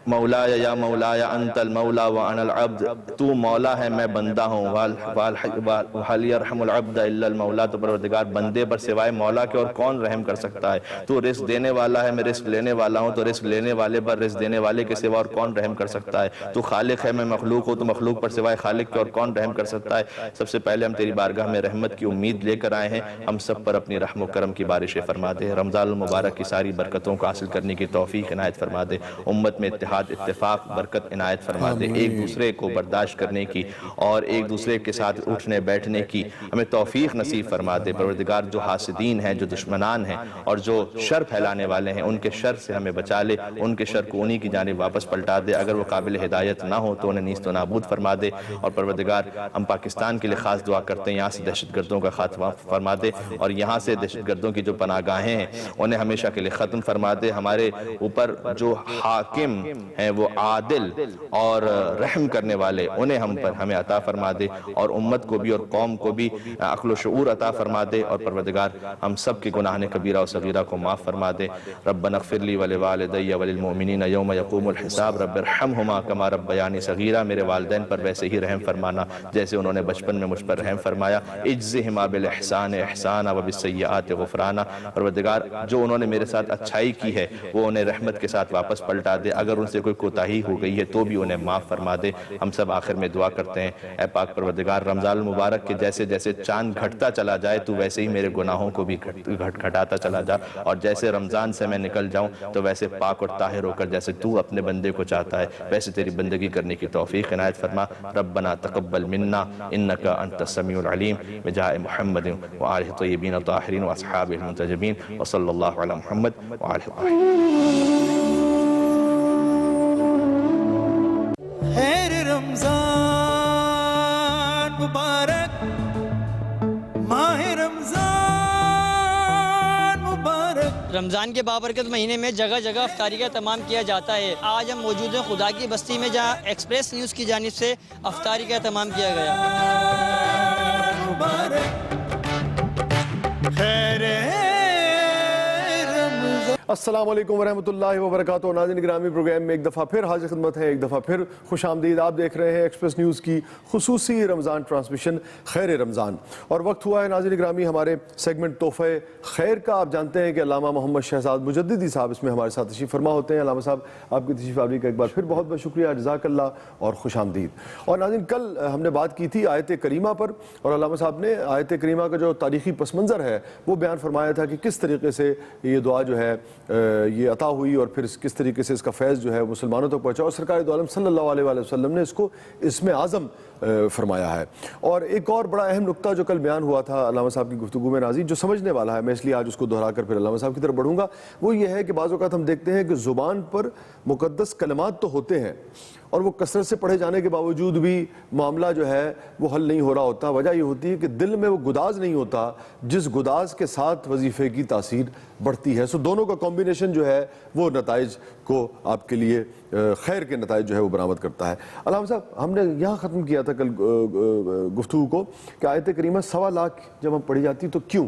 مولایا یا مولایا انت المولا وانا العبد، تو مولا ہے میں بندہ ہوں۔ وَهَلْ يَرْحَمُ الْعَبْدَ إِلَّا الْمَوْلَا، تو پروردگار بندے پر سوائے مولا کے اور کون رحم کر سکتا ہے؟ تو رزق دینے والا ہے، میں رزق لینے والا ہوں، تو رزق لینے والے پر رزق دینے والے کے سوا اور کون رحم کر سکتا ہے؟ تو خالق ہے، میں مخلوق ہوں، تو مخلوق پر سوائے خالق کے اور کون رحم کر سکتا ہے؟ سب سے پہلے ہم تیری بارگاہ میں رحمت کی امید لے کر آئے ہیں، ہم سب پر اپنی رحم و کرم کی بارشیں فرما دے۔ رمضان المبارک کی ساری برکتوں کو حاصل کرنے کی توفیق عنایت فرما دے۔ امت میں اتحاد، اتفاق، برکت عنایت فرما دے۔ ایک دوسرے کو برداشت کرنے کی اور ایک دوسرے کے ساتھ اٹھنے بیٹھنے کی ہمیں توفیق نصیب فرما دے۔ پروردگار جو حاسدین ہیں، جو دشمنان ہیں اور جو شر پھیلانے والے ہیں، ان کے شر سے ہمیں بچا لے، ان کے شر کو انہی کی جانب واپس پلٹا دے۔ اگر وہ قابل ہدایت نہ ہو تو انہیں نیست و نابود فرما دے۔ اور پروردگار ہم پاکستان کے لیے خاص دعا کرتے ہیں، یہاں سے دہشت گردوں کا خاتمہ فرما دے، اور یہاں سے دہشت گردوں کی جو پناہ گاہیں ہیں انہیں ہمیشہ کے لیے ختم فرما دے۔ ہمارے اوپر جو حاکم ہیں وہ عادل اور رحم کرنے والے، انہیں ہم پر ہمیں عطا فرما دے، اور امت کو بھی اور قوم کو بھی عقل و شعور عطا فرما دے۔ اور پروردگار ہم سب کے گناہ کبیرہ و صغیرہ کو معاف فرما دے۔ ربنا اغفر لی ولوالدی وللمؤمنین یوم یقوم الحساب، رب ارحمہما کما ربیانی صغیرہ، میرے والدین پر ویسے ہی رحم فرمانا جیسے انہوں نے بچپن میں مجھ پر رحم فرمایا۔ اجزہما بالاحسان احسانا وبالسیئات غفرانا، پروردگار جو انہوں نے میرے ساتھ اچھائی کی ہے وہ انہیں رحمت کے ساتھ واپس پلٹا دے، اگر ان سے کوئی کوتاہی ہو گئی ہے تو بھی انہیں معاف فرما دے۔ ہم سب آخر میں دعا کرتے ہیں، اے پاک پروردگار رمضان المبارک کے جیسے جیسے چاند گھٹتا چلا جائے تو ویسے ہی میرے گناہوں کو بھی گھٹاتا چلا جا، اور جیسے رمضان سے میں نکل جاؤں تو ویسے پاک اور طاہر ہو کر جیسے تو اپنے بندے کو چاہتا ہے ویسے تیری بندگی کرنے کی توفیق عنایت فرما۔ ربنا تقبل منا انک انت السمیع العلیم، بجاہ محمد وآلہ طیبین الطاہرین واصحابہ المنتجبین، وصلی اللہ علی محمد وآلہ الطاہرین۔ خیر رمضان مبارک، ماہ رمضان مبارک۔ رمضان کے بابرکت مہینے میں جگہ جگہ افطاری کا اہتمام کیا جاتا ہے۔ آج ہم موجود ہیں خدا کی بستی میں جہاں ایکسپریس نیوز کی جانب سے افطاری کا اہتمام کیا گیا۔ السلام علیکم ورحمۃ اللہ وبرکاتہ۔ ناظرین گرامی، پروگرام میں ایک دفعہ پھر حاضر خدمت ہے، ایک دفعہ پھر خوش آمدید۔ آپ دیکھ رہے ہیں ایکسپریس نیوز کی خصوصی رمضان ٹرانسمیشن خیر رمضان، اور وقت ہوا ہے ناظرین گرامی ہمارے سیگمنٹ تحفہ خیر کا۔ آپ جانتے ہیں کہ علامہ محمد شہزاد مجددی صاحب اس میں ہمارے ساتھ تشریف فرما ہوتے ہیں۔ علامہ صاحب آپ کی تشریف آوری کا ایک بار پھر بہت بہت شکریہ، جزاک اللہ اور خوش آمدید۔ اور ناظرین کل ہم نے بات کی تھی آیت کریمہ پر، اور علامہ صاحب نے آیت کریمہ کا جو تاریخی پس منظر ہے وہ بیان فرمایا تھا کہ کس طریقے سے یہ دعا جو ہے یہ عطا ہوئی، اور پھر کس طریقے سے اس کا فیض جو ہے مسلمانوں تک پہنچا، اور سرکار دو عالم صلی اللہ علیہ وآلہ وسلم نے اس کو اسم اعظم فرمایا ہے۔ اور ایک اور بڑا اہم نقطہ جو کل بیان ہوا تھا علامہ صاحب کی گفتگو میں ناظرین، جو سمجھنے والا ہے، میں اس لیے آج اس کو دہرا کر پھر علامہ صاحب کی طرف بڑھوں گا، وہ یہ ہے کہ بعض اوقات ہم دیکھتے ہیں کہ زبان پر مقدس کلمات تو ہوتے ہیں اور وہ کثرت سے پڑھے جانے کے باوجود بھی معاملہ جو ہے وہ حل نہیں ہو رہا ہوتا۔ وجہ یہ ہوتی ہے کہ دل میں وہ گداز نہیں ہوتا جس گداز کے ساتھ وظیفے کی تاثیر بڑھتی ہے۔ سو دونوں کا کمبینیشن جو ہے وہ نتائج کو آپ کے لیے خیر کے نتائج جو ہے وہ برآمد کرتا ہے۔ علامہ صاحب ہم نے یہاں ختم کیا تھا کل گفتگو کو کہ آیت کریمہ 1.25 لاکھ جب ہم پڑھی جاتی تو کیوں؟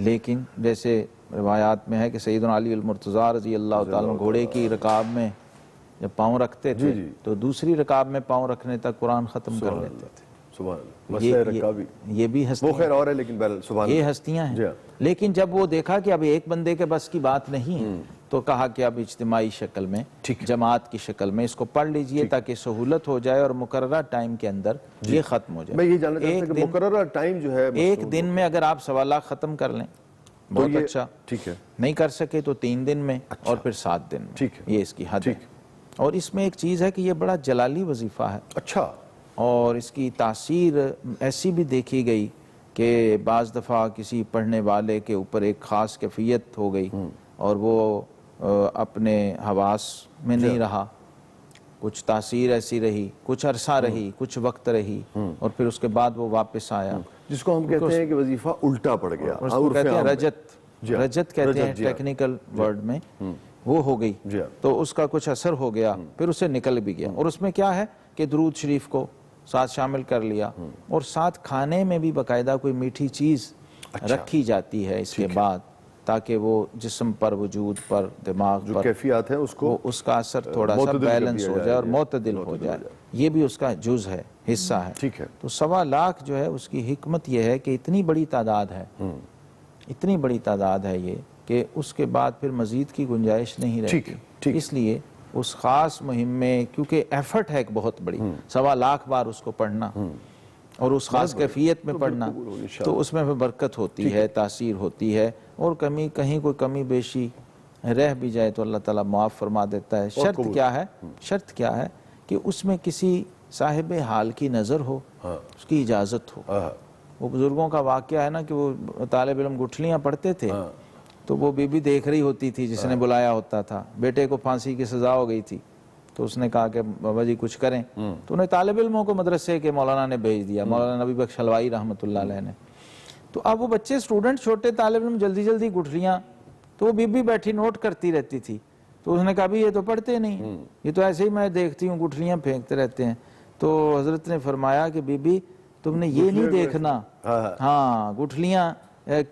لیکن جیسے روایات میں ہے کہ سیدنا علی المرتضیٰ رضی اللہ تعالیٰ گھوڑے کی رکاب میں جب پاؤں رکھتے تھے تو دوسری رکاب میں پاؤں رکھنے تک قرآن ختم کر لیتے تھے. سبحان اللہ. مسئلہ رکابی یہ بھی وہ خیر اور ہے، لیکن بہرحال سبحان اللہ یہ ہستیاں ہیں. لیکن جب وہ دیکھا کہ اب ایک بندے کے بس کی بات نہیں ہے تو کہا کہ اب اجتماعی شکل میں جماعت کی شکل میں اس کو پڑھ لیجئے تاکہ سہولت ہو جائے اور مقررہ ٹائم کے اندر یہ ختم ہو جائے. میں یہ جاننا چاہتا ہوں کہ مقررہ ٹائم جو ہے ایک دن میں اگر آپ سوالات ختم کر لیں بہت اچھا، ٹھیک ہے، نہیں کر سکے تو 3 دن میں اور پھر 7 دن میں، یہ اس کی حد ہے. اور اس میں ایک چیز ہے کہ یہ بڑا جلالی وظیفہ ہے. اچھا. اور اس کی تاثیر ایسی بھی دیکھی گئی کہ بعض دفعہ کسی پڑھنے والے کے اوپر ایک خاص کیفیت ہو گئی اور وہ اپنے حواس میں نہیں رہا، کچھ تاثیر ایسی رہی، کچھ عرصہ رہی، کچھ وقت رہی، اور پھر اس کے بعد وہ واپس آیا، جس کو ہم کہتے ہیں کہ وظیفہ الٹا پڑ گیا. اس کو کہتے ہیں رجت کہتے ہیں ٹیکنیکل ورڈ میں. وہ ہو گئی تو اس کا کچھ اثر ہو گیا، پھر اسے نکل بھی گیا. اور اس میں کیا ہے کہ درود شریف کو ساتھ شامل کر لیا، اور ساتھ کھانے میں بھی باقاعدہ کوئی میٹھی چیز رکھی جاتی ہے اس کے بعد، تاکہ وہ جسم پر، وجود پر، دماغ پر کیفیات ہیں اس کا اثر تھوڑا سا بیلنس ہو جائے اور معتدل ہو جائے. یہ بھی اس کا جز ہے، حصہ ہے. تو 1.25 لاکھ جو ہے اس کی حکمت یہ ہے کہ اتنی بڑی تعداد ہے، اتنی بڑی تعداد ہے یہ کہ اس کے بعد پھر مزید کی گنجائش نہیں رہتی. اس لیے اس خاص مہم میں کیونکہ ایفرٹ ہے ایک بہت بڑی، 1.25 لاکھ بار اس کو پڑھنا اور اس خاص کیفیت میں پڑھنا، تو اس میں برکت ہوتی ہے، تاثیر ہوتی ہے. اور کہیں کوئی کمی بیشی رہ بھی جائے تو اللہ تعالیٰ معاف فرما دیتا ہے. شرط کیا ہے کہ اس میں کسی صاحب حال کی نظر ہو، اس کی اجازت ہو. وہ بزرگوں کا واقعہ ہے نا کہ وہ طالب علم گٹھلیاں پڑھتے تھے تو وہ بی بی دیکھ رہی ہوتی تھی جس نے بلایا ہوتا تھا. بیٹے کو پھانسی کی سزا ہو گئی تھی تو اس نے کہا کہ بابا جی کچھ کریں، تو انہیں طالب علموں کو مدرسے کے مولانا نے بھیج دیا، مولانا نبی بخش حلوائی رحمۃ اللہ علیہ نے. تو اب وہ بچے اسٹوڈنٹ چھوٹے طالب علم جلدی جلدی گٹھلیاں، تو وہ بی بی بیٹھی نوٹ کرتی رہتی تھی. تو اس نے کہا بھی یہ تو پڑھتے نہیں، یہ تو ایسے ہی میں دیکھتی ہوں گٹھلیاں پھینکتے رہتے ہیں. تو حضرت نے فرمایا کہ بی بی تم نے یہ نہیں دیکھنا، ہاں گٹھلیاں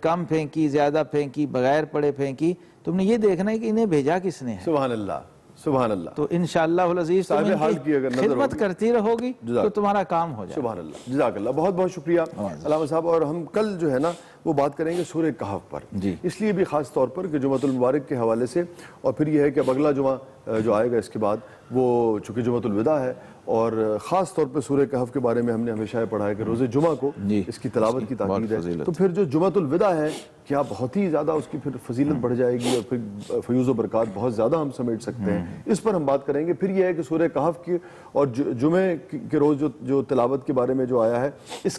کم پھینکی، زیادہ پھینکی، بغیر پڑے پھینکی، تم نے یہ دیکھنا ہے کہ انہیں بھیجا کس نے ہے. سبحان اللہ، سبحان اللہ. تو انشاءاللہ العزیز تم ان کی خدمت کرتی رہو گی تو تمہارا کام ہو جائے. سبحان اللہ، جزاک اللہ. بہت بہت شکریہ علامہ صاحب. اور ہم کل جو ہے نا وہ بات کریں گے سورہ کہف پر، اس لیے بھی خاص طور پر کہ جمعۃ المبارک کے حوالے سے، اور پھر یہ ہے کہ اب اگلا جمعہ جو آئے گا اس کے بعد وہ چونکہ جمعۃ الوداع ہے، اور خاص طور پہ سورہ کہف کے بارے میں ہم نے ہمیشہ پڑھا ہے کہ روز جمعہ کو اس کی تلاوت کی تاکید ہے. تو پھر جو جمعۃ الوداع ہے کیا بہت ہی زیادہ اس کی پھر فضیلت بڑھ جائے گی اور پھر فیوز و برکات بہت زیادہ ہم سمیٹ سکتے ہیں. اس پر ہم بات کریں گے. پھر یہ ہے کہ سورہ کہف کی اور جمعے کے روز جو تلاوت کے بارے میں جو آیا ہے اس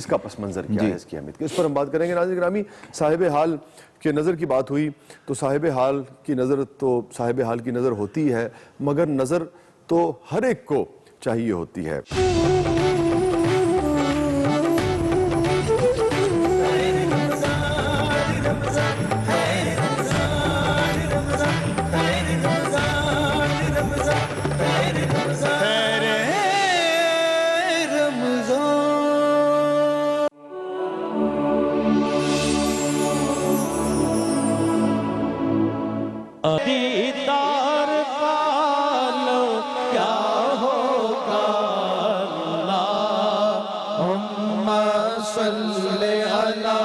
کا پس منظر کیا ہے، اس کی اہمیت، اس پر ہم بات کریں گے. ناظرین گرامی، صاحب حال کے نظر کی بات ہوئی تو صاحب حال کی نظر ہوتی ہے، مگر نظر تو ہر ایک کو چاہیے ہوتی ہے. دیدار پالو کیا ہوگا اللہم صلی علی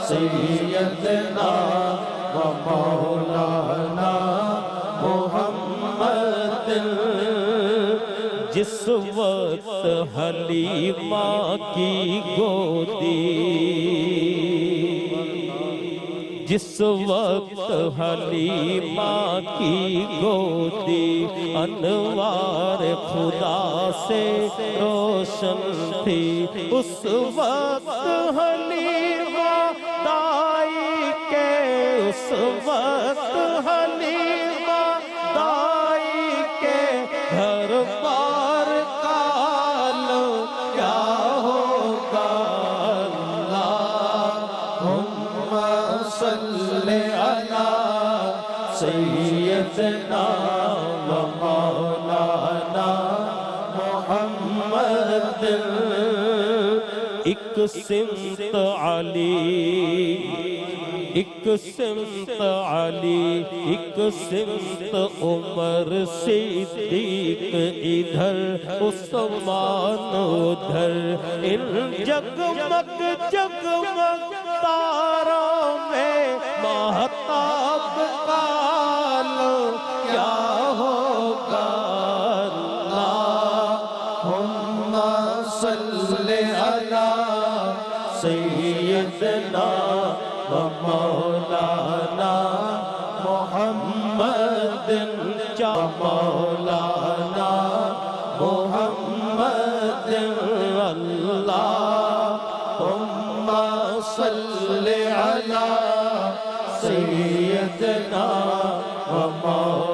سیدنا و مولانا محمد. جس وقت حلیمہ کی گودی، جس وقت حلیمہ کی گودی انوار خدا سے روشن تھی، اس وقت حلیمہ دائی کے، اس وقت حلیمہ دائی کے گھر بار کالو کیا ہوگا صلی علی سیدنا و مولانا محمد. ایک سمت علی ایک سمت علی ایک سمت عمر صدیق ادھر عثمان ادھر ان جگمگ جگمگ تاروں میں مہتاب کا لو کیا ہوگا اللہم صلی علی سیدنا و مولانا محمد چا مولانا محمد اللہم صلی علی سیدنا و مولانا